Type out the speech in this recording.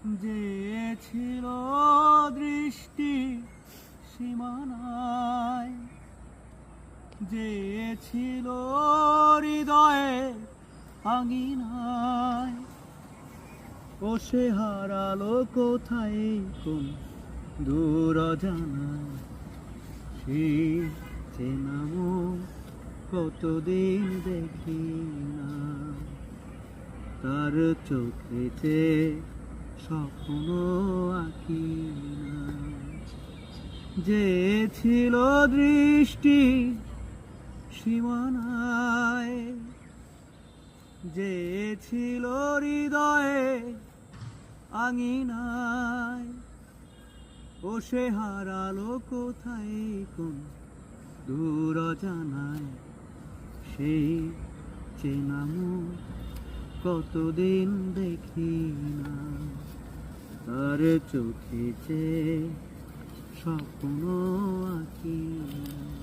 যে ছিল দৃষ্টি সীমানায়, যে ছিল হৃদয়ে আঙিনায়, ও সে হারালো কোথায় কোন দূর অজানায়। সেই চেনা মুখ কতদিন দেখি না, তার চোখেতে স্বপ্ন আঁকি না। যে ছিল দৃষ্টি সীমানায়, যে ছিল হৃদয়ে আঙিনায়, ও সে হারালো কোথায় কোন দূর অজানায়। সেই চেনা মুখ কতদিন দেখি না, তার চোখে যে স্বপ্ন আঁকি না।